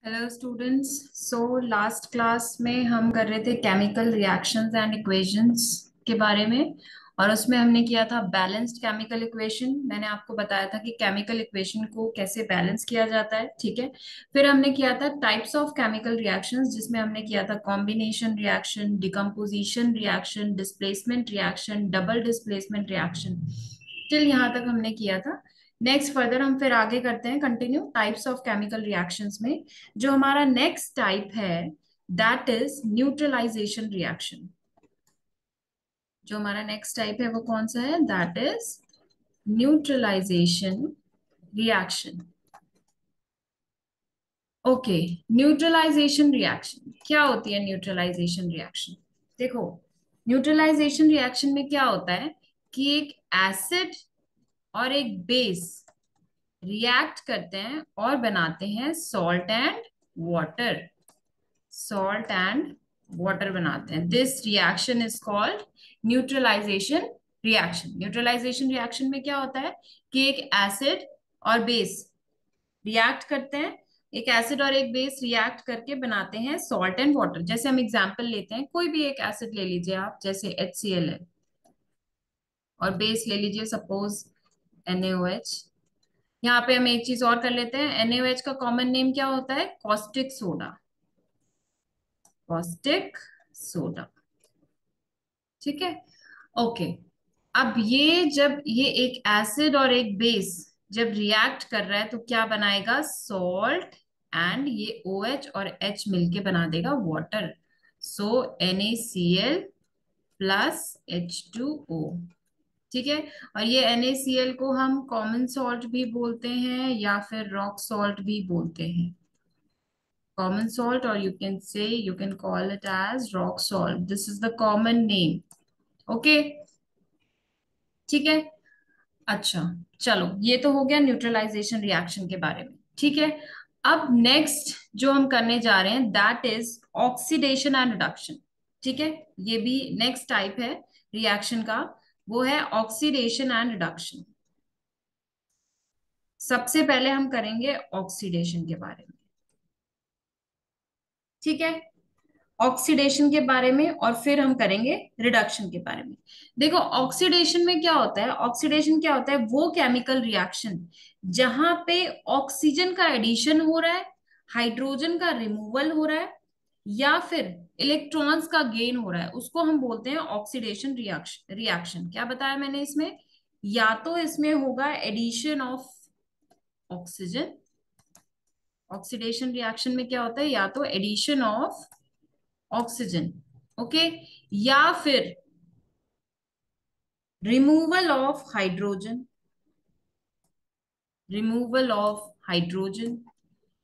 Hello students. So last class में हम कर रहे थे केमिकल रिएक्शंस एंड इक्वेशंस के बारे में। और उसमें हमने किया था बैलेंस्ड केमिकल इक्वेशन। मैंने आपको बताया था कि केमिकल इक्वेशन को कैसे बैलेंस किया जाता है, ठीक है। फिर हमने किया था टाइप्स ऑफ केमिकल रिएक्शंस, जिसमें हमने किया था combination reaction, decomposition reaction, displacement reaction, double displacement reaction. Till यहाँ तक हमने किया था। नेक्स्ट फर्दर हम फिर आगे करते हैं continue types of chemical reactions में। जो हमारा नेक्स्ट टाइप है दैट इज न्यूट्रलाइजेशन रिएक्शन। जो हमारा नेक्स्ट टाइप है वो कौन सा है? That is neutralisation reaction. Okay, neutralisation reaction क्या होती है? न्यूट्रलाइजेशन रिएक्शन देखो, न्यूट्रलाइजेशन रिएक्शन में क्या होता है कि एक एसिड और एक बेस रिएक्ट करते हैं और बनाते हैं salt and water. Salt and water बनाते हैं। This reaction is called neutralisation reaction. Neutralisation reaction में क्या होता है कि एक एसिड और बेस रिएक्ट करते हैं। एक एसिड और एक बेस रिएक्ट करके बनाते हैं सॉल्ट एंड वाटर। जैसे हम एग्जांपल लेते हैं, कोई भी एक एसिड ले लीजिए आप, जैसे HCl है, और बेस ले लीजिए सपोज NaOH। यहाँ पे हम एक चीज और कर लेते हैं, NaOH का कॉमन नेम क्या होता है? Caustic soda. कॉस्टिक सोडा, ठीक है। ओके, अब ये जब ये एक एसिड और एक बेस जब रिएक्ट कर रहा है तो क्या बनाएगा? सॉल्ट एंड ये OH और H मिलके बना देगा वाटर। सो NaCl प्लस H2O, ठीक है। और ये NaCl को हम कॉमन सॉल्ट भी बोलते हैं या फिर रॉक सॉल्ट भी बोलते हैं। कॉमन सॉल्ट, और you can call it as rock salt. This is the common name. Okay, ठीक है। अच्छा, चलो ये तो हो गया न्यूट्रलाइजेशन रिएक्शन के बारे में, ठीक है। अब नेक्स्ट जो हम करने जा रहे हैं that is oxidation and reduction, ठीक है। ये भी नेक्स्ट टाइप है रिएक्शन का, वो है ऑक्सीडेशन एंड रिडक्शन। सबसे पहले हम करेंगे ऑक्सीडेशन के बारे में, ठीक है। ऑक्सीडेशन के बारे में और फिर हम करेंगे रिडक्शन के बारे में। देखो, ऑक्सीडेशन में क्या होता है? ऑक्सीडेशन क्या होता है? वो केमिकल रिएक्शन जहां पे ऑक्सीजन का एडिशन हो रहा है, हाइड्रोजन का रिमूवल हो रहा है, या फिर इलेक्ट्रॉन्स का गेन हो रहा है, उसको हम बोलते हैं ऑक्सीडेशन रिएक्शन। रिएक्शन क्या बताया मैंने इसमें? या तो इसमें होगा addition of oxygen. Oxidation reaction में क्या होता है? या तो एडिशन ऑफ ऑक्सीजन, ओके, या फिर removal of hydrogen. Removal of hydrogen,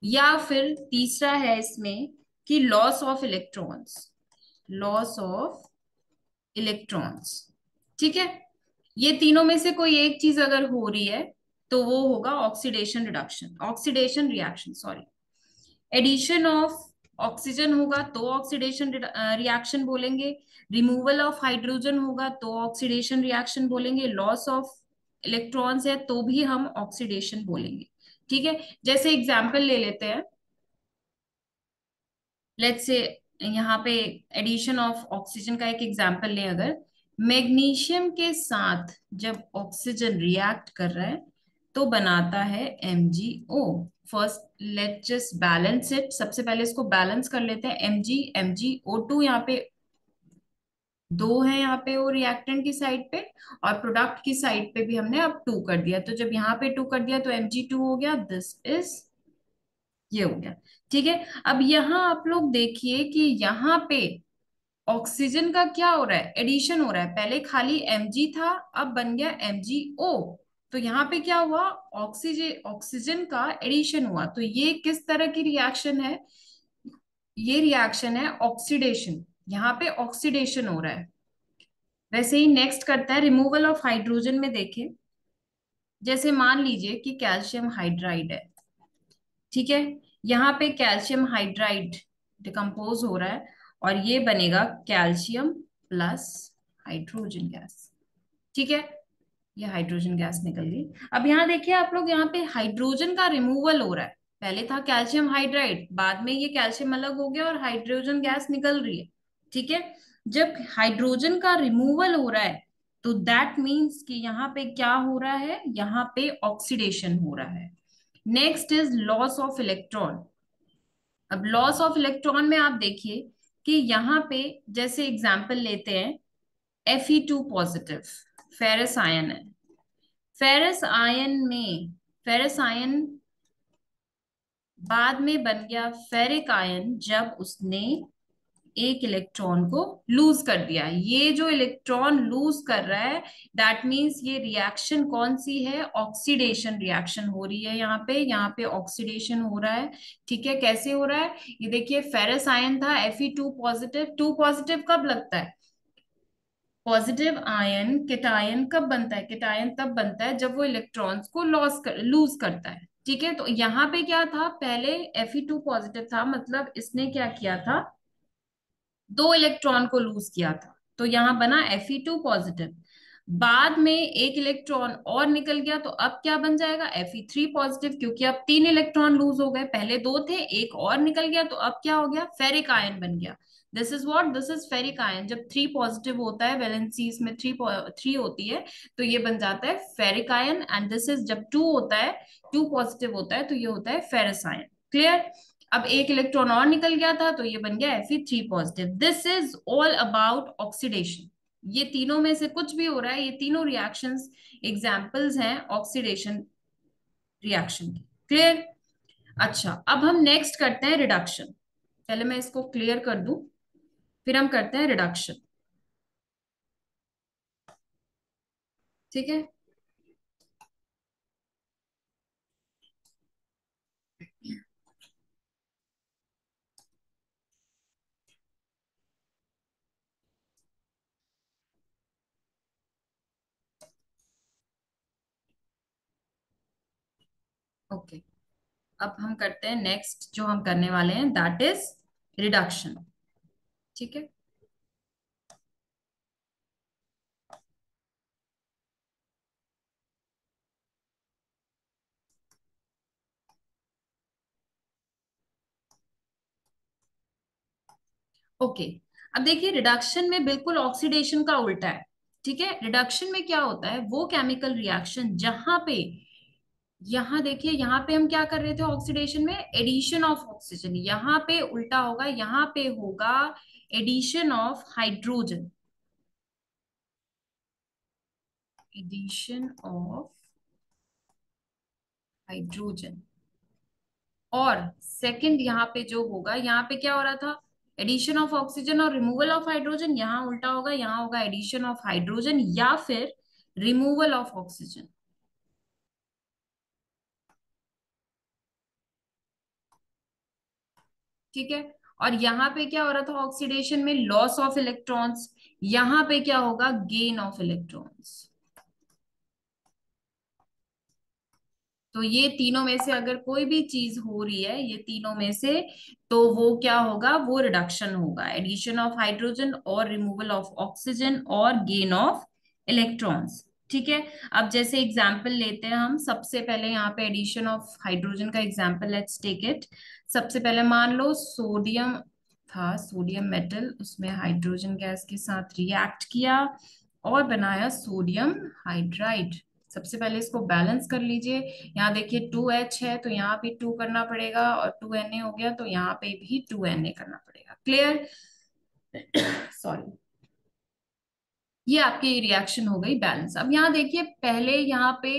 या फिर तीसरा है इसमें कि loss of electrons. Loss of electrons, ठीक है। ये तीनों में से कोई एक चीज अगर हो रही है तो वो होगा oxidation reduction, oxidation reaction, sorry. Addition of oxygen होगा तो ऑक्सीडेशन रिएक्शन बोलेंगे। रिमूवल ऑफ हाइड्रोजन होगा तो ऑक्सीडेशन रिएक्शन बोलेंगे। लॉस ऑफ इलेक्ट्रॉन्स है तो भी हम ऑक्सीडेशन बोलेंगे, ठीक है। जैसे एग्जांपल ले लेते हैं, लेट्स से यहाँ पे एडिशन ऑफ ऑक्सीजन का एक एग्जांपल लें। अगर मैग्नीशियम के साथ जब ऑक्सीजन रिएक्ट कर रहा है तो बनाता है MgO। First let just balance it. सबसे पहले इसको बैलेंस कर लेते हैं। MgO2 यहाँ पे दो है, यहाँ पे वो रिएक्टेंट की साइड पे, और प्रोडक्ट की साइड पे भी हमने अब 2 कर दिया। तो जब यहाँ पे 2 कर दिया तो Mg2 हो गया। दिस इज, ये हो गया, ठीक है। अब यहाँ आप लोग देखिए कि यहाँ पे ऑक्सीजन का क्या हो रहा है? एडिशन हो रहा है। पहले खाली Mg था, अब बन गया MgO। तो यहाँ पे क्या हुआ? ऑक्सीजन, ऑक्सीजन का एडिशन हुआ। तो ये किस तरह की रिएक्शन है? ये रिएक्शन है ऑक्सीडेशन। यहाँ पे ऑक्सीडेशन हो रहा है। वैसे ही नेक्स्ट करता है रिमूवल ऑफ हाइड्रोजन में। देखें, जैसे मान लीजिए कि कैल्शियम हाइड्राइड है, ठीक है। यहाँ पे कैल्शियम हाइड्राइड डिकम्पोज हो रहा है और ये बनेगा कैल्शियम प्लस हाइड्रोजन गैस, ठीक है। ये हाइड्रोजन गैस निकल गई। अब यहाँ देखिए आप लोग, यहाँ पे हाइड्रोजन का रिमूवल हो रहा है। पहले था कैल्शियम हाइड्राइड, बाद में ये कैल्शियम अलग हो गया और हाइड्रोजन गैस निकल रही है। ठीक है, जब हाइड्रोजन का रिमूवल हो रहा है तो दैट मीन्स कि यहाँ पे क्या हो रहा है, यहाँ पे ऑक्सीडेशन हो रहा है। Next is loss of electron. अब लॉस ऑफ इलेक्ट्रॉन में आप देखिए कि यहाँ पे जैसे एग्जांपल लेते हैं Fe2 पॉजिटिव, फेरस आयन है। फेरस आयन में, फेरस आयन बाद में बन गया फेरिक आयन जब उसने एक इलेक्ट्रॉन को लूज कर दिया। ये जो इलेक्ट्रॉन लूज कर रहा है दैट मींस ये रिएक्शन कौन सी है, ऑक्सीडेशन रिएक्शन हो रही है। यहाँ पे ऑक्सीडेशन हो रहा है। ठीक है, कैसे हो रहा है, ये देखिए फेरस आयन था Fe2 पॉजिटिव, 2 पॉजिटिव कब लगता है, पॉजिटिव आयन केटायन कब बनता है, केटायन तब बनता है जब वो इलेक्ट्रॉन्स को लूज करता है। ठीक है, तो यहाँ पे क्या था, पहले Fe2 पॉजिटिव था, मतलब इसने क्या किया था, 2 इलेक्ट्रॉन को लूज किया था, तो यहाँ बना Fe2 पॉजिटिव। बाद में एक इलेक्ट्रॉन और निकल गया तो अब क्या बन जाएगा, Fe3 पॉजिटिव, क्योंकि अब 3 इलेक्ट्रॉन लूज हो गए, पहले 2 थे, एक और निकल गया, तो अब क्या हो गया, फेरिक आयन बन गया। This is what, this is ferric ion. जब 3 पॉजिटिव होता है, वैलेंसीज में थ्री थ्री होती है, तो ये बन जाता है ferric ion. And this is जब 2 होता है, 2 पॉजिटिव होता है, तो ये होता है फेरस आयन। क्लियर। अब एक इलेक्ट्रॉन और निकल गया था तो ये बन गया Fe3 positive. This is all about oxidation. ये तीनों में से कुछ भी हो रहा है, ये तीनों रिएक्शंस एग्जांपल्स हैं ऑक्सीडेशन रिएक्शन की। क्लियर। अच्छा, अब हम नेक्स्ट करते हैं रिडक्शन। पहले मैं इसको क्लियर कर दूं, फिर हम करते हैं रिडक्शन। ठीक है। ओके, अब हम करते हैं नेक्स्ट, जो हम करने वाले हैं दैट इज रिडक्शन। ठीक है। ओके, अब देखिए रिडक्शन में बिल्कुल ऑक्सीडेशन का उल्टा है। ठीक है, रिडक्शन में क्या होता है, वो केमिकल रिएक्शन जहां पे, यहाँ देखिए, यहाँ पे हम क्या कर रहे थे ऑक्सीडेशन में, एडिशन ऑफ ऑक्सीजन, यहाँ पे उल्टा होगा, यहाँ पे होगा addition of hydrogen, addition of hydrogen. और सेकंड यहाँ पे जो होगा, यहाँ पे क्या हो रहा था, एडिशन ऑफ ऑक्सीजन और रिमूवल ऑफ हाइड्रोजन, यहाँ उल्टा होगा, यहाँ होगा एडिशन ऑफ हाइड्रोजन या फिर रिमूवल ऑफ ऑक्सीजन। ठीक है, और यहाँ पे क्या हो रहा था ऑक्सीडेशन में, लॉस ऑफ इलेक्ट्रॉन्स, यहाँ पे क्या होगा, गेन ऑफ इलेक्ट्रॉन्स। तो ये तीनों में से अगर कोई भी चीज हो रही है, ये तीनों में से, तो वो क्या होगा, वो रिडक्शन होगा, एडिशन ऑफ हाइड्रोजन और रिमूवल ऑफ ऑक्सीजन और गेन ऑफ इलेक्ट्रॉन्स। ठीक है, अब जैसे एग्जांपल लेते हैं हम, सबसे पहले यहाँ पे एडिशन ऑफ हाइड्रोजन का एग्जांपल, लेट्स टेक इट। सबसे पहले मान लो सोडियम था, सोडियम मेटल, उसमें हाइड्रोजन गैस के साथ रिएक्ट किया और बनाया सोडियम हाइड्राइड। सबसे पहले इसको बैलेंस कर लीजिए। यहाँ देखिए 2H है तो यहाँ भी 2 करना पड़ेगा, और 2Na हो गया तो यहाँ पे भी 2Na करना पड़ेगा। क्लियर। सॉरी, ये आपकी रिएक्शन हो गई बैलेंस। अब यहाँ देखिए, पहले यहाँ पे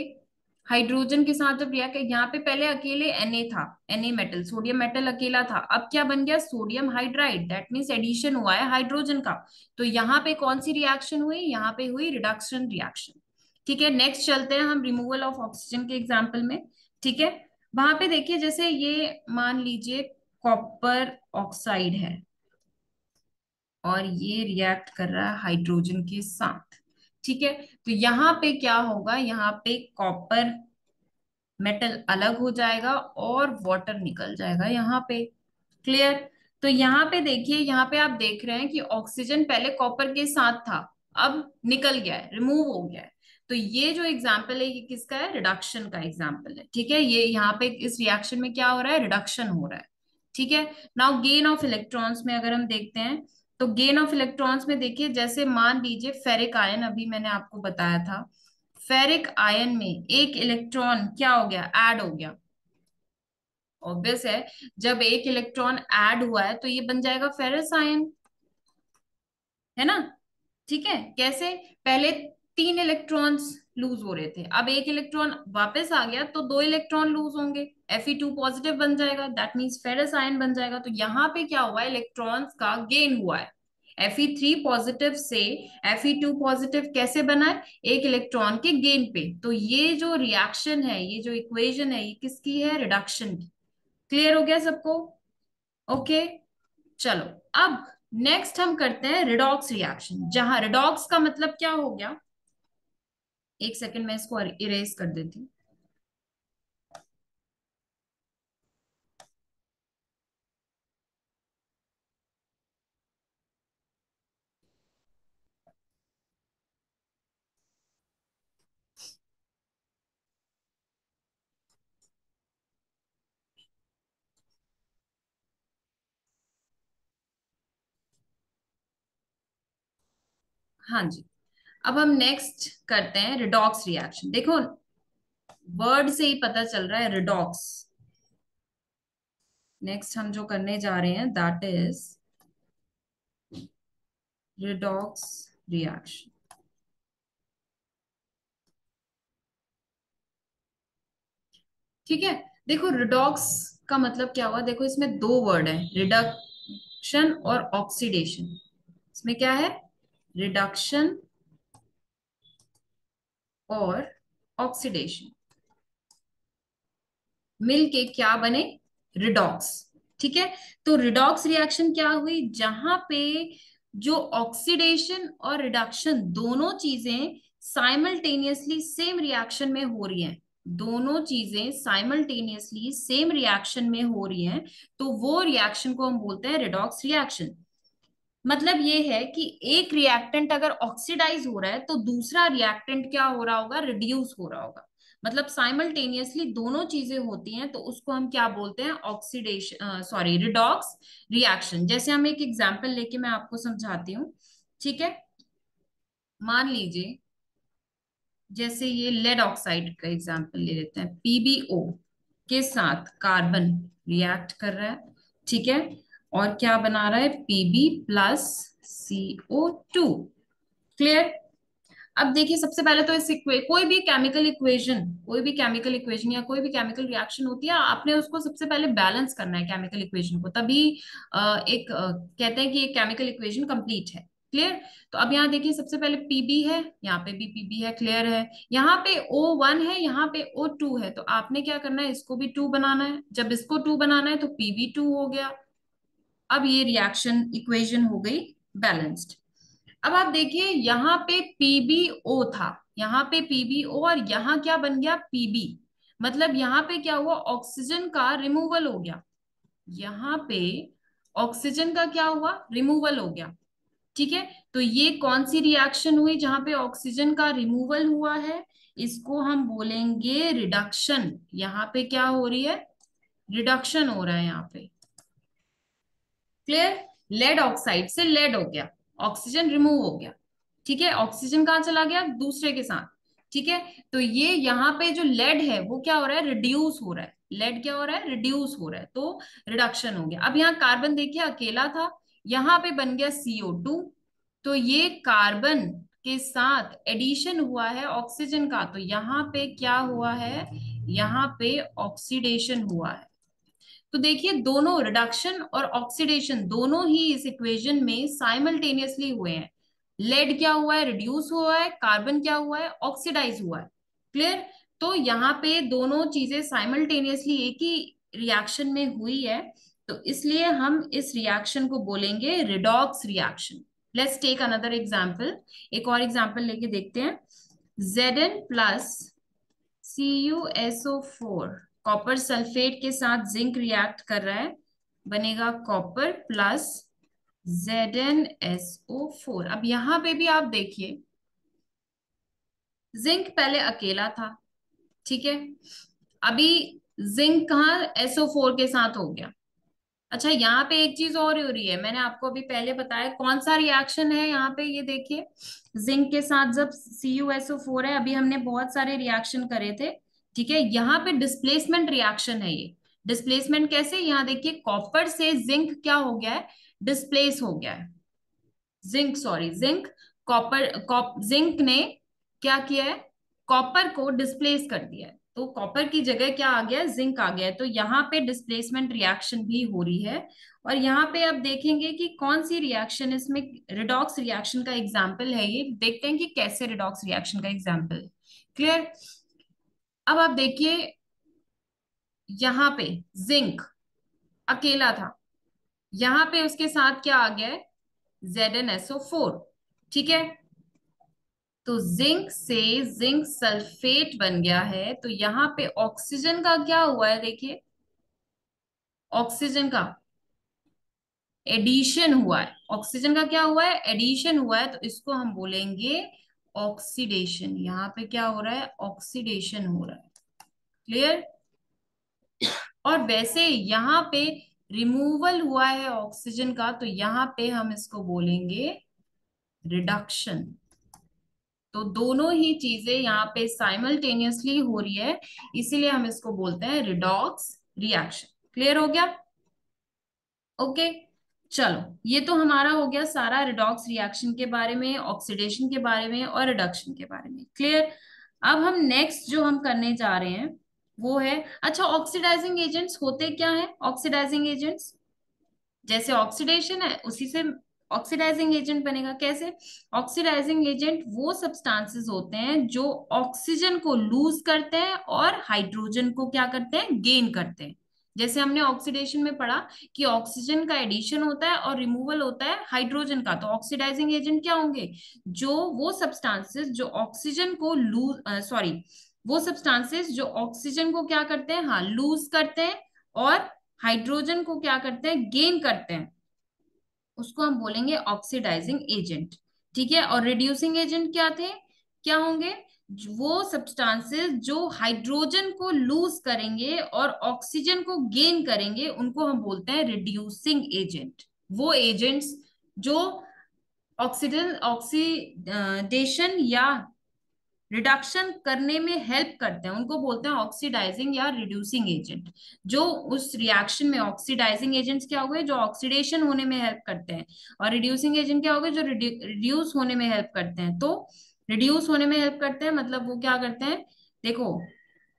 हाइड्रोजन के साथ जब रिएक्ट, यहाँ पे पहले अकेले Na था, Na मेटल, सोडियम मेटल अकेला था, अब क्या बन गया, sodium hydride, that means addition हुआ है हाइड्रोजन का। तो यहाँ पे कौन सी रिएक्शन हुई, यहाँ पे हुई रिडक्शन रिएक्शन। ठीक है, नेक्स्ट चलते हैं हम रिमूवल ऑफ ऑक्सीजन के एग्जाम्पल में। ठीक है, वहां पे देखिए, जैसे ये मान लीजिए कॉपर ऑक्साइड है और ये रिएक्ट कर रहा है हाइड्रोजन के साथ। ठीक है, तो यहाँ पे क्या होगा, यहाँ पे कॉपर मेटल अलग हो जाएगा और वाटर निकल जाएगा यहाँ पे। क्लियर। तो यहाँ पे देखिए, यहाँ पे आप देख रहे हैं कि ऑक्सीजन पहले कॉपर के साथ था, अब निकल गया है, रिमूव हो गया है। तो ये जो एग्जाम्पल है ये किसका है, रिडक्शन का एग्जाम्पल है। ठीक है, ये यहाँ पे इस रिएक्शन में क्या हो रहा है, रिडक्शन हो रहा है। ठीक है, नाउ गेन ऑफ इलेक्ट्रॉन्स में अगर हम देखते हैं, तो गेन ऑफ इलेक्ट्रॉन्स में देखिए, जैसे मान लीजिए फेरिक आयन, अभी मैंने आपको बताया था, फेरिक आयन में एक इलेक्ट्रॉन क्या हो गया, ऐड हो गया। ऑब्वियस है, जब एक इलेक्ट्रॉन ऐड हुआ है तो ये बन जाएगा फेरस आयन, है ना। ठीक है, कैसे, पहले 3 इलेक्ट्रॉन्स लूज हो रहे थे, अब एक इलेक्ट्रॉन वापस आ गया तो 2 इलेक्ट्रॉन लूज होंगे, Fe2 पॉजिटिव बन जाएगा, दैट मीन्स फेरस आयन बन जाएगा। तो यहाँ पे क्या हुआ, इलेक्ट्रॉन्स का गेन हुआ है। Fe3 पॉजिटिव से Fe2 पॉजिटिव कैसे बना है, एक इलेक्ट्रॉन के गेन पे। तो ये जो रिएक्शन है, ये जो इक्वेशन है, ये किसकी है, रिडक्शन की। क्लियर हो गया सबको, ओके। चलो, अब नेक्स्ट हम करते हैं रिडॉक्स रिएक्शन, जहां रिडॉक्स का मतलब क्या हो गया, एक सेकंड में इसको इरेज कर देती हूँ। हाँ जी, अब हम नेक्स्ट करते हैं रिडॉक्स रिएक्शन। देखो, वर्ड से ही पता चल रहा है रिडॉक्स। नेक्स्ट हम जो करने जा रहे हैं दैट इज रिडॉक्स रिएक्शन। ठीक है, देखो रिडॉक्स का मतलब क्या हुआ, देखो इसमें 2 वर्ड है, रिडक्शन और ऑक्सीडेशन। इसमें क्या है, रिडक्शन और ऑक्सीडेशन मिलके क्या बने, रिडॉक्स। ठीक है, तो रिडॉक्स रिएक्शन क्या हुई, जहां पे जो ऑक्सीडेशन और रिडक्शन दोनों चीजें साइमल्टेनियसली सेम रिएक्शन में हो रही हैं, दोनों चीजें साइमल्टेनियसली सेम रिएक्शन में हो रही हैं, तो वो रिएक्शन को हम बोलते हैं रिडॉक्स रिएक्शन। मतलब ये है कि एक रिएक्टेंट अगर ऑक्सीडाइज हो रहा है तो दूसरा रिएक्टेंट क्या हो रहा होगा, रिड्यूस हो रहा होगा। मतलब साइमल्टेनियसली दोनों चीजें होती हैं, तो उसको हम क्या बोलते हैं, ऑक्सीडेशन, सॉरी, रिडॉक्स रिएक्शन। जैसे हम एक एग्जांपल लेके मैं आपको समझाती हूँ। ठीक है, मान लीजिए, जैसे ये लेड ऑक्साइड का एग्जांपल ले लेते हैं, PbO के साथ कार्बन रिएक्ट कर रहा है। ठीक है, और क्या बना रहा है, Pb+CO2। क्लियर। अब देखिए, सबसे पहले तो कोई भी केमिकल इक्वेशन या कोई भी केमिकल रिएक्शन होती है, आपने उसको सबसे पहले बैलेंस करना है केमिकल इक्वेशन को, तभी कहते हैं कि एक केमिकल इक्वेशन कंप्लीट है। क्लियर। तो अब यहाँ देखिए, सबसे पहले पीबी है, यहाँ पे भी पीबी है, क्लियर है। यहाँ पे O1 है, यहाँ पे O2 है, तो आपने क्या करना है, इसको भी 2 बनाना है। जब इसको 2 बनाना है तो PB2 हो गया। अब ये रिएक्शन इक्वेशन हो गई बैलेंस्ड। अब आप देखिए, यहाँ पे PbO था, यहाँ पे PbO, और यहाँ क्या बन गया, PB। मतलब यहाँ पे क्या हुआ, ऑक्सीजन का रिमूवल हो गया। यहाँ पे ऑक्सीजन का क्या हुआ, रिमूवल हो गया। ठीक है, तो ये कौन सी रिएक्शन हुई जहां पे ऑक्सीजन का रिमूवल हुआ है, इसको हम बोलेंगे रिडक्शन। यहाँ पे क्या हो रही है, रिडक्शन हो रहा है यहाँ पे। क्लियर। लेड ऑक्साइड से लेड हो गया, ऑक्सीजन रिमूव हो गया। ठीक है, ऑक्सीजन कहाँ चला गया, दूसरे के साथ। ठीक है, तो ये यहाँ पे जो लेड है वो क्या हो रहा है, रिड्यूस हो रहा है। लेड क्या हो रहा है, रिड्यूस हो रहा है, तो रिडक्शन हो गया। अब यहाँ कार्बन देखिए अकेला था, यहाँ पे बन गया CO2। तो ये कार्बन के साथ एडिशन हुआ है ऑक्सीजन का, तो यहाँ पे क्या हुआ है, यहाँ पे ऑक्सीडेशन हुआ है। तो देखिए, दोनों रिडक्शन और ऑक्सीडेशन दोनों ही इस इक्वेशन में साइमल्टेनियसली हुए हैं। लेड क्या हुआ है, रिड्यूस हुआ है, कार्बन क्या हुआ है, ऑक्सीडाइज हुआ है। क्लियर। तो यहाँ पे दोनों चीजें साइमल्टेनियसली एक ही रिएक्शन में हुई है, तो इसलिए हम इस रिएक्शन को बोलेंगे redox reaction. Let's take another example, एक और एग्जाम्पल लेके देखते हैं। Zn+ CuSO4 कॉपर सल्फेट के साथ जिंक रिएक्ट कर रहा है, बनेगा कॉपर प्लस ZnSO4। अब यहां पे भी आप देखिए, जिंक पहले अकेला था, ठीक है। अभी जिंक कहाँ SO4 के साथ हो गया। अच्छा, यहाँ पे एक चीज और हो रही है, मैंने आपको अभी पहले बताया कौन सा रिएक्शन है यहाँ पे, ये देखिए। जिंक के साथ जब CuSO4 है, अभी हमने बहुत सारे रिएक्शन करे थे, ठीक है। यहाँ पे डिस्प्लेसमेंट रिएक्शन है ये। डिस्प्लेसमेंट कैसे, यहाँ देखिए, कॉपर से जिंक क्या हो गया है, डिस्प्लेस हो गया है। जिंक, सॉरी, जिंक, जिंक ने क्या किया है, कॉपर को डिस्प्लेस कर दिया है, तो कॉपर की जगह क्या आ गया, जिंक आ गया है। तो यहाँ पे डिस्प्लेसमेंट रिएक्शन भी हो रही है। और यहाँ पे आप देखेंगे कि कौन सी रिएक्शन इसमें रिडॉक्स रिएक्शन का एग्जाम्पल है, ये देखते हैं कि कैसे रिडॉक्स रिएक्शन का एग्जाम्पल है। क्लियर। अब आप देखिए, यहाँ पे जिंक अकेला था, यहाँ पे उसके साथ क्या आ गया है, ZnSO4, ठीक है। तो जिंक से जिंक सल्फेट बन गया है, तो यहाँ पे ऑक्सीजन का क्या हुआ है, देखिए, ऑक्सीजन का एडिशन हुआ है। ऑक्सीजन का क्या हुआ है, एडिशन हुआ है, तो इसको हम बोलेंगे ऑक्सीडेशन। यहाँ पे क्या हो रहा है, ऑक्सीडेशन हो रहा है। क्लियर। और वैसे यहाँ पे रिमूवल हुआ है ऑक्सीजन का, तो यहाँ पे हम इसको बोलेंगे रिडक्शन। तो दोनों ही चीजें यहाँ पे साइमल्टेनियसली हो रही है, इसीलिए हम इसको बोलते हैं रिडॉक्स रिएक्शन। क्लियर हो गया। ओके। चलो, ये तो हमारा हो गया सारा रिडॉक्स रिएक्शन के बारे में, ऑक्सीडेशन के बारे में और रिडक्शन के बारे में। क्लियर। अब हम नेक्स्ट जो हम करने जा रहे हैं वो है, अच्छा, ऑक्सीडाइजिंग एजेंट्स होते क्या है। ऑक्सीडाइजिंग एजेंट्स, जैसे ऑक्सीडेशन है उसी से ऑक्सीडाइजिंग एजेंट बनेगा। कैसे, ऑक्सीडाइजिंग एजेंट वो सब्सटेंसेस होते हैं जो ऑक्सीजन को लूज करते हैं और हाइड्रोजन को क्या करते हैं, गेन करते हैं। जैसे हमने ऑक्सीडेशन में पढ़ा कि ऑक्सीजन का एडिशन होता है और रिमूवल होता है हाइड्रोजन का, तो ऑक्सीडाइजिंग एजेंट क्या होंगे, जो वो सब्सटेंसेस जो ऑक्सीजन को लूज, सॉरी, वो सब्सटेंसेस जो ऑक्सीजन को क्या करते हैं, हाँ, लूज करते हैं और हाइड्रोजन को क्या करते हैं, गेन करते हैं, उसको हम बोलेंगे ऑक्सीडाइजिंग एजेंट। ठीक है। और रिड्यूसिंग एजेंट क्या थे, क्या होंगे, वो सब्सटेंसेस जो हाइड्रोजन को लूज करेंगे और ऑक्सीजन को गेन करेंगे, उनको हम बोलते हैं रिड्यूसिंग एजेंट। वो एजेंट्स जो ऑक्सीजन ऑक्सीडेशन या रिडक्शन करने में हेल्प करते हैं, उनको बोलते हैं ऑक्सीडाइजिंग या रिड्यूसिंग एजेंट। जो उस रिएक्शन में ऑक्सीडाइजिंग एजेंट्स क्या हो गए, जो ऑक्सीडेशन होने में हेल्प करते हैं, और रिड्यूसिंग एजेंट क्या हो गए, जो रिड्यूस होने में हेल्प करते हैं। तो रिड्यूस होने में हेल्प करते हैं मतलब वो क्या करते हैं, देखो,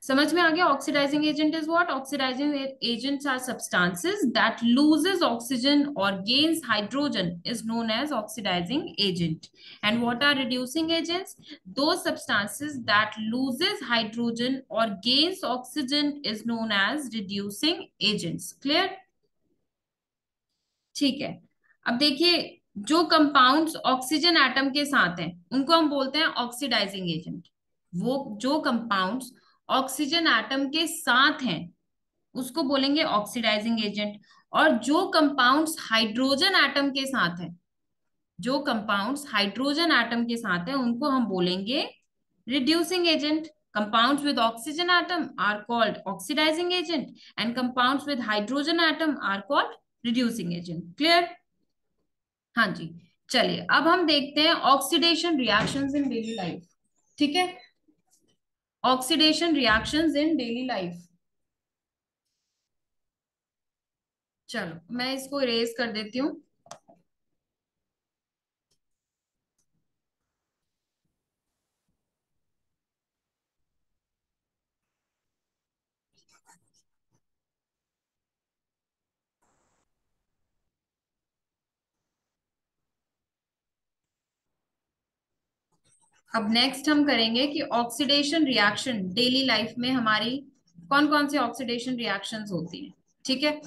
समझ में आ गया। Oxidising agent is what, oxidising agents are substances that loses oxygen or gains hydrogen is known as oxidizing agent. And what are reducing agents, those substances that loses hydrogen or gains oxygen is known as reducing agents. Clear। ठीक है। अब देखिए, जो compounds oxygen atom के साथ हैं उनको हम बोलते हैं ऑक्सीडाइजिंग एजेंट। वो जो कंपाउंड्स ऑक्सीजन एटम के साथ हैं उसको बोलेंगे ऑक्सीडाइजिंग एजेंट। और जो कंपाउंड्स हाइड्रोजन एटम के साथ हैं, जो कंपाउंड्स हाइड्रोजन एटम के साथ हैं उनको हम बोलेंगे reducing agent. Compounds with oxygen atom are called oxidising agent and compounds with hydrogen atom are called reducing agent. Clear. हाँ जी। चलिए, अब हम देखते हैं oxidation reactions in daily life. ठीक है। Oxidation reactions in daily life. चलो, मैं इसको इरेज कर देती हूँ। अब नेक्स्ट हम करेंगे कि ऑक्सीडेशन रिएक्शन डेली लाइफ में हमारी कौन कौन सी ऑक्सीडेशन रिएक्शंस होती हैं। ठीक है।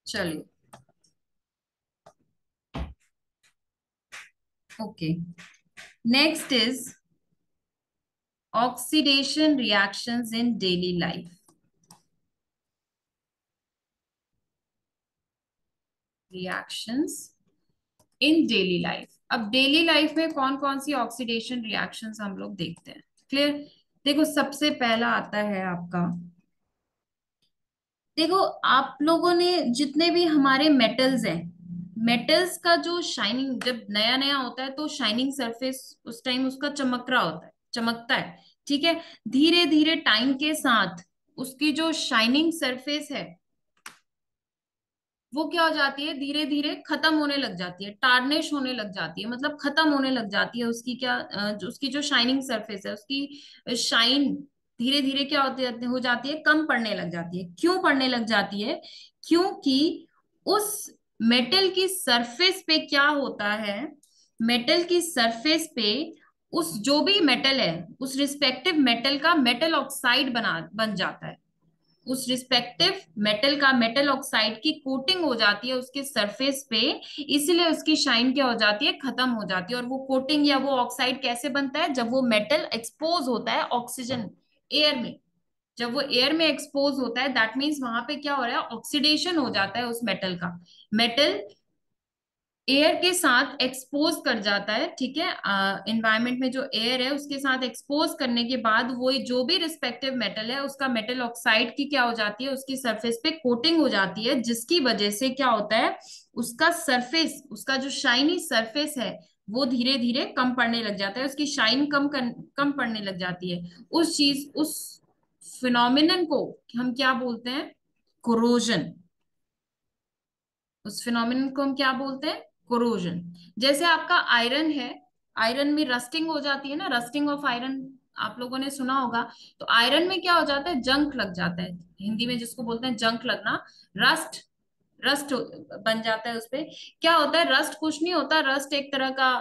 चलिए। Okay. Next is oxidation reactions in daily life. Reactions in daily life. अब डेली लाइफ में कौन कौन सी ऑक्सीडेशन रिएक्शंस हम लोग देखते हैं। क्लियर। देखो सबसे पहला आता है आपका, देखो आप लोगों ने जितने भी हमारे मेटल्स हैं, मेटल्स का जो शाइनिंग जब नया नया होता है तो शाइनिंग सरफेस उस टाइम उसका चमक रहा होता है, चमकता है। ठीक है। धीरे धीरे टाइम के साथ उसकी जो शाइनिंग सरफेस है वो क्या हो जाती है, धीरे धीरे खत्म होने लग जाती है, टार्निश होने लग जाती है, मतलब खत्म होने लग जाती है उसकी क्या उसकी जो शाइनिंग सरफेस है उसकी शाइन धीरे धीरे क्या होती हो जाती है, कम पड़ने लग जाती है। क्यों पड़ने लग जाती है? क्योंकि उस मेटल की सरफेस पे क्या होता है, मेटल की सरफेस पे उस जो भी मेटल है उस रिस्पेक्टिव मेटल का मेटल ऑक्साइड बन जाता है। उस रिस्पेक्टिव मेटल का मेटल ऑक्साइड की कोटिंग हो जाती है उसके सरफेस पे, इसलिए उसकी शाइन क्या हो जाती है, खत्म हो जाती है। और वो कोटिंग या वो ऑक्साइड कैसे बनता है, जब वो मेटल एक्सपोज होता है ऑक्सीजन एयर में। जब वो एयर में एक्सपोज होता है दैट मीन्स वहां पे क्या हो रहा है, ऑक्सीडेशन हो जाता है उस मेटल का। मेटल एयर के साथ एक्सपोज कर जाता है। ठीक है। एनवायरनमेंट में जो एयर है उसके साथ एक्सपोज करने के बाद वो जो भी रिस्पेक्टिव मेटल है उसका मेटल ऑक्साइड की क्या हो जाती है, उसकी सरफेस पे कोटिंग हो जाती है, जिसकी वजह से क्या होता है, उसका सरफेस, उसका जो शाइनी सरफेस है वो धीरे धीरे कम पड़ने लग जाता है, उसकी शाइन कम पड़ने लग जाती है। उस फिनोमिनन को हम क्या बोलते हैं, कोरोजन। उस फिनोमिनन को हम क्या बोलते हैं, कोरोजन। जैसे आपका आयरन है, आयरन में रस्टिंग हो जाती है ना, रस्टिंग ऑफ आयरन आप लोगों ने सुना होगा। तो आयरन में क्या हो जाता है, जंक लग जाता है, हिंदी में जिसको बोलते हैं जंक लगना, रस्ट, रस्ट बन जाता है उसपे। क्या होता है, रस्ट कुछ नहीं होता, रस्ट एक तरह का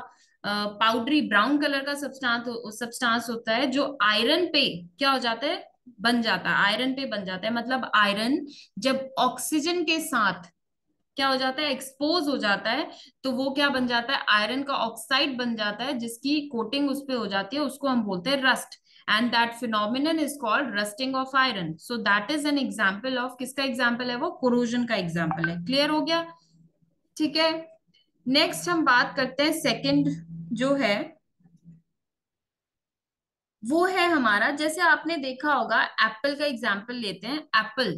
पाउडरी ब्राउन कलर का सब्सटेंस होता है जो आयरन पे क्या हो जाता है, बन जाता है, आयरन पे बन जाता है। मतलब आयरन जब ऑक्सीजन के साथ क्या हो जाता है, एक्सपोज हो जाता है, तो वो क्या बन जाता है, आयरन का ऑक्साइड बन जाता है, जिसकी कोटिंग उस पे हो जाती है, उसको हम बोलते हैं rust. And that phenomenon is called rusting of iron. So that is an example of, किसका एग्जाम्पल है वो, कोरोजन का एग्जाम्पल है। क्लियर हो गया। ठीक है। नेक्स्ट हम बात करते हैं सेकंड जो है, वो है हमारा, जैसे आपने देखा होगा एप्पल का एग्जाम्पल लेते हैं। Apple,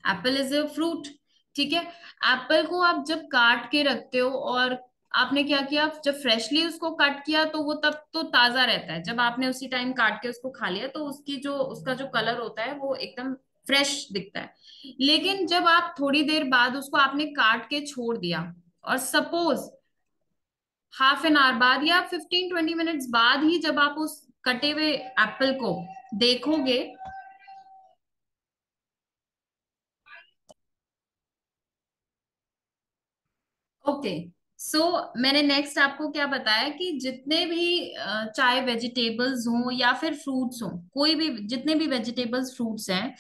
Apple is a fruit. ठीक है। एप्पल को आप जब काट के रखते हो और आपने क्या किया, जब फ्रेशली उसको कट किया तो वो तब तो ताजा रहता है, जब आपने उसी टाइम काट के उसको खा लिया तो उसकी जो उसका जो कलर होता है वो एकदम फ्रेश दिखता है। लेकिन जब आप थोड़ी देर बाद उसको आपने काट के छोड़ दिया और सपोज हाफ एन आवर बाद या 15-20 मिनट्स बाद ही जब आप उस कटे हुए एप्पल को देखोगे, ओके। सो मैंने नेक्स्ट आपको क्या बताया कि जितने भी चाहे वेजिटेबल्स हों या फिर फ्रूट्स हों, कोई भी जितने भी वेजिटेबल्स फ्रूट्स हैं,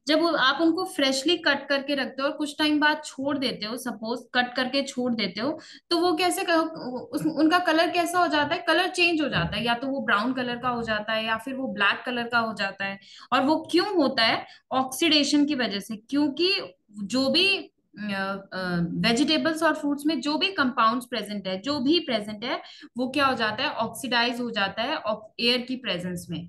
जब आप उनको फ्रेशली कट करके रखते हो और कुछ टाइम बाद छोड़ देते हो, सपोज कट करके छोड़ देते हो, तो वो कैसे उनका कलर कैसा हो जाता है, कलर चेंज हो जाता है, या तो वो ब्राउन कलर का हो जाता है या फिर वो ब्लैक कलर का हो जाता है। और वो क्यों होता है, ऑक्सीडेशन की वजह से। क्योंकि जो भी वेजिटेबल्स और फ्रूट्स में जो भी कंपाउंड्स प्रेजेंट है, जो भी प्रेजेंट है, वो क्या हो जाता है, ऑक्सीडाइज हो जाता है एयर की प्रेजेंस में।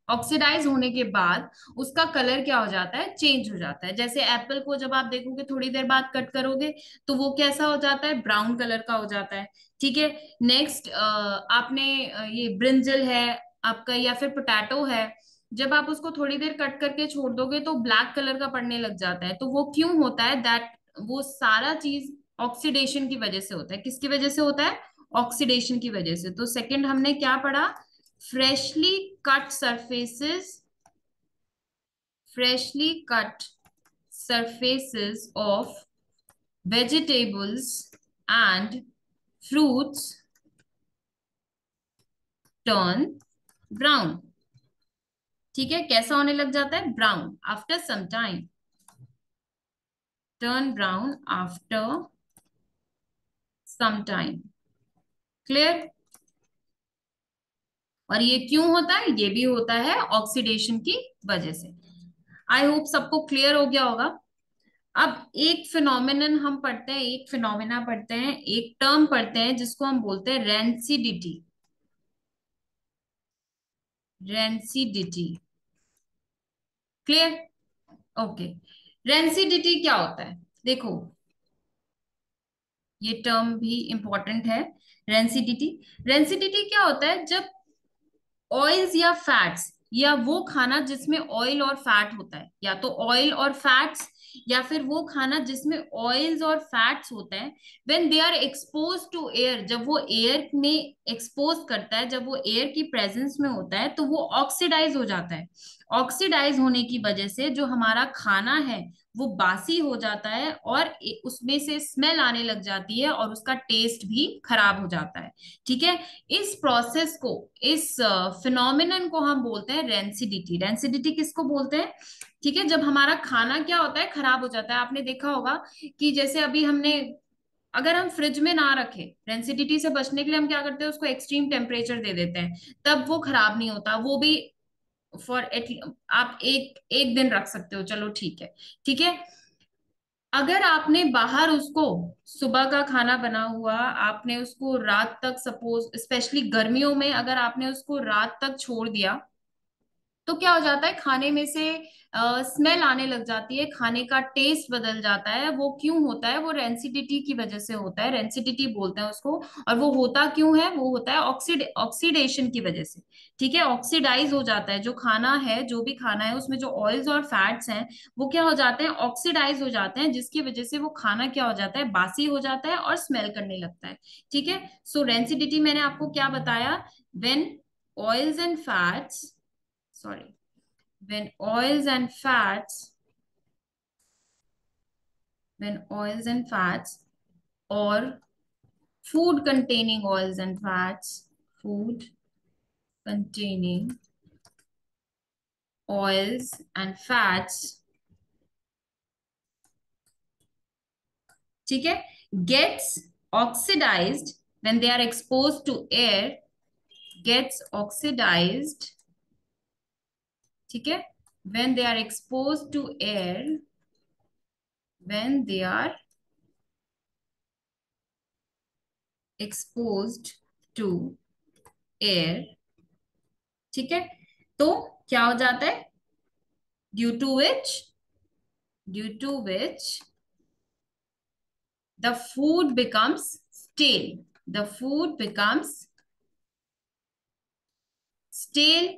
ऑक्सीडाइज होने के बाद उसका कलर क्या हो जाता है, चेंज हो जाता है। जैसे एप्पल को जब आप देखोगे थोड़ी देर बाद कट करोगे तो वो कैसा हो जाता है, ब्राउन कलर का हो जाता है। ठीक है। नेक्स्ट आपने ये ब्रिंजल है आपका या फिर पोटैटो है, जब आप उसको थोड़ी देर कट करके छोड़ दोगे तो ब्लैक कलर का पड़ने लग जाता है। तो वो क्यों होता है, दैट वो सारा चीज ऑक्सीडेशन की वजह से होता है। किसकी वजह से होता है, ऑक्सीडेशन की वजह से। तो सेकंड हमने क्या पढ़ा, freshly cut surfaces, freshly cut surfaces of vegetables and fruits turn brown। ठीक है, कैसा होने लग जाता है, brown after some time, turn brown after some time. Clear. और ये क्यों होता है, ये भी होता है ऑक्सीडेशन की वजह से। आई होप सबको क्लियर हो गया होगा। अब एक फिनोमिनन हम पढ़ते हैं, एक फिनोमिना पढ़ते हैं, एक टर्म पढ़ते हैं जिसको हम बोलते हैं rancidity. Rancidity, clear? Okay. Rancidity क्या होता है? देखो, ये टर्म भी इंपॉर्टेंट है। रेंसिडिटी, रेंसिडिटी क्या होता है? जब ऑयल्स या फैट्स, या वो खाना जिसमें ऑयल और फैट होता है, या तो ऑयल और फैट्स, या फिर वो खाना जिसमें ऑयल्स और फैट्स होते हैं, when they are expose to air, जब वो एयर में एक्सपोज करता है, जब वो एयर की प्रेजेंस में होता है, तो वो ऑक्सीडाइज हो जाता है। ऑक्सीडाइज होने की वजह से जो हमारा खाना है वो बासी हो जाता है, और उसमें से स्मेल आने लग जाती है, और उसका टेस्ट भी खराब हो जाता है। ठीक है? इस प्रोसेस को, इस फिनोमिनन को हम बोलते हैं रेंसिडिटी। रेंसिडिटी किसको बोलते हैं? ठीक है, जब हमारा खाना क्या होता है, खराब हो जाता है। आपने देखा होगा कि जैसे अभी हमने, अगर हम फ्रिज में ना रखें, रेंसिडिटी से बचने के लिए हम क्या करते हैं, उसको एक्सट्रीम टेम्परेचर दे देते हैं, तब वो खराब नहीं होता। वो भी फॉर एट, आप एक एक दिन रख सकते हो, चलो ठीक है। ठीक है, अगर आपने बाहर उसको, सुबह का खाना बना हुआ, आपने उसको रात तक, सपोज स्पेशली गर्मियों में अगर आपने उसको रात तक छोड़ दिया, तो क्या हो जाता है, खाने में से स्मेल आने लग जाती है, खाने का टेस्ट बदल जाता है। वो क्यों होता है? वो रेंसिडिटी की वजह से होता है, रेंसिडिटी बोलते हैं उसको। और वो होता क्यों है? वो होता है ऑक्सीडेशन की वजह से। ठीक है, ऑक्सीडाइज हो जाता है जो खाना है, जो भी खाना है उसमें जो ऑयल्स और फैट्स हैं, वो क्या हो जाते हैं, ऑक्सीडाइज हो जाते हैं, जिसकी वजह से वो खाना क्या हो जाता है, बासी हो जाता है और स्मेल करने लगता है। ठीक है, सो रेंसिडिटी मैंने आपको क्या बताया? When oils and fats, sorry, when oils and fats, when oils and fats or food containing oils and fats, food containing oils and fats, ठीक है, gets oxidized when they are exposed to air, gets oxidized, ठीक है, when they are exposed to air, when they are exposed to air, ठीक है, तो क्या हो जाता है? due to which, due to which the food becomes stale, the food becomes stale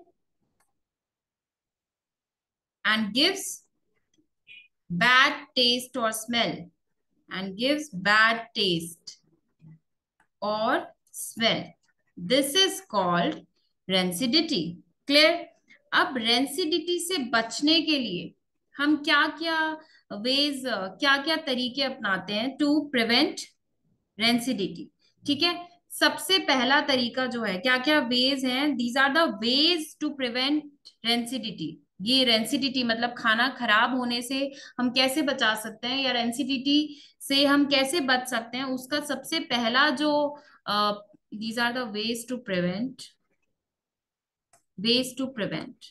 and gives bad taste or smell, and gives bad taste or smell. This is called rancidity. Clear? अब rancidity से बचने के लिए हम क्या क्या veg, क्या क्या तरीके अपनाते हैं टू प्रिवेंट रेंसिडिटी? ठीक है, सबसे पहला तरीका जो है, क्या क्या वेज हैं, these are the ways to prevent rancidity. ये रेंसिडिटी मतलब खाना खराब होने से हम कैसे बचा सकते हैं, या रेंसिडिटी से हम कैसे बच सकते हैं, उसका सबसे पहला जो, these are the ways to prevent, ways to prevent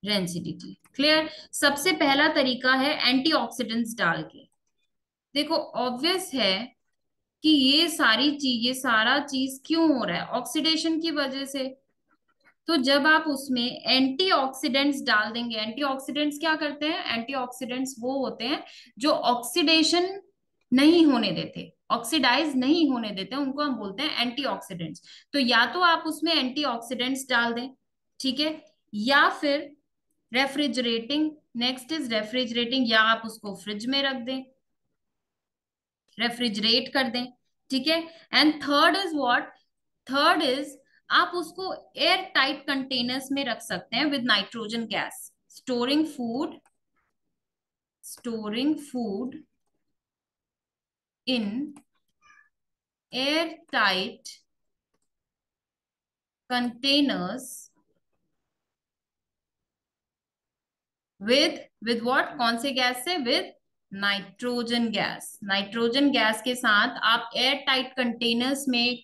rancidity. Clear? सबसे पहला तरीका है एंटीऑक्सीडेंट्स डाल के। देखो, ऑब्वियस है कि ये सारी चीज, ये सारा चीज क्यों हो रहा है, ऑक्सीडेशन की वजह से। तो जब आप उसमें एंटीऑक्सीडेंट्स डाल देंगे, एंटीऑक्सीडेंट्स क्या करते हैं, एंटीऑक्सीडेंट्स वो होते हैं जो ऑक्सीडेशन नहीं होने देते, ऑक्सीडाइज नहीं होने देते, उनको हम बोलते हैं एंटीऑक्सीडेंट्स। तो या तो आप उसमें एंटीऑक्सीडेंट्स डाल दें, ठीक है, या फिर रेफ्रिजरेटिंग, नेक्स्ट इज रेफ्रिजरेटिंग, या आप उसको फ्रिज में रख दें, रेफ्रिजरेट कर दें। ठीक है, and third is what, third is आप उसको एयर टाइट कंटेनर्स में रख सकते हैं with nitrogen gas, storing food, storing food in air tight containers with what, कौन से गैस से, with nitrogen gas. Nitrogen gas के साथ आप एयर टाइट कंटेनर्स में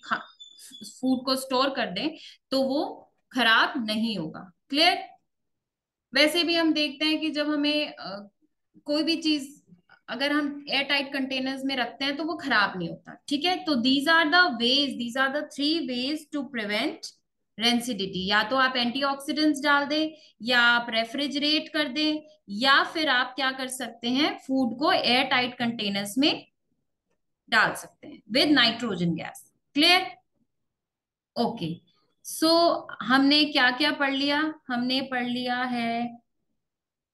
फूड को स्टोर कर दें, तो वो खराब नहीं होगा। क्लियर? वैसे भी हम देखते हैं कि जब हमें कोई भी चीज अगर हम एयर टाइट कंटेनर्स में रखते हैं तो वो खराब नहीं होता, ठीक है। तो these are the ways, these are the three ways to prevent rancidity. या तो आप एंटीऑक्सीडेंट्स डाल दें, या आप रेफ्रिजरेट कर दें, या फिर आप क्या कर सकते हैं, फूड को एयर टाइट कंटेनर्स में डाल सकते हैं with nitrogen gas. Clear? Okay. So हमने क्या क्या पढ़ लिया? हमने पढ़ लिया है,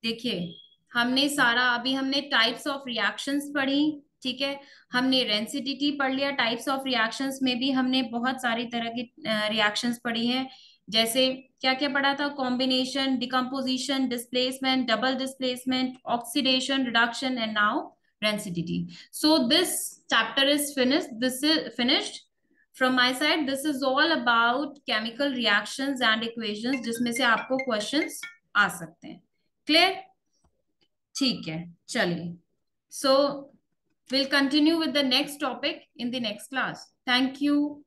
देखिए, हमने सारा, अभी हमने टाइप्स ऑफ रिएक्शंस पढ़ी, ठीक है। हमने रेंसिडिटी पढ़ लिया। टाइप्स ऑफ रिएक्शंस में भी हमने बहुत सारी तरह की रिएक्शंस पढ़ी हैं। जैसे क्या क्या पढ़ा था? Combination, decomposition, displacement, double displacement, oxidation, reduction, and now rancidity. So this chapter is finished, this is finished from my side. This is all about chemical reactions and equations, जिसमें से आपको क्वेश्चंस आ सकते हैं। क्लियर? ठीक है, चलिए। So will continue with the next topic in the next class. Thank you.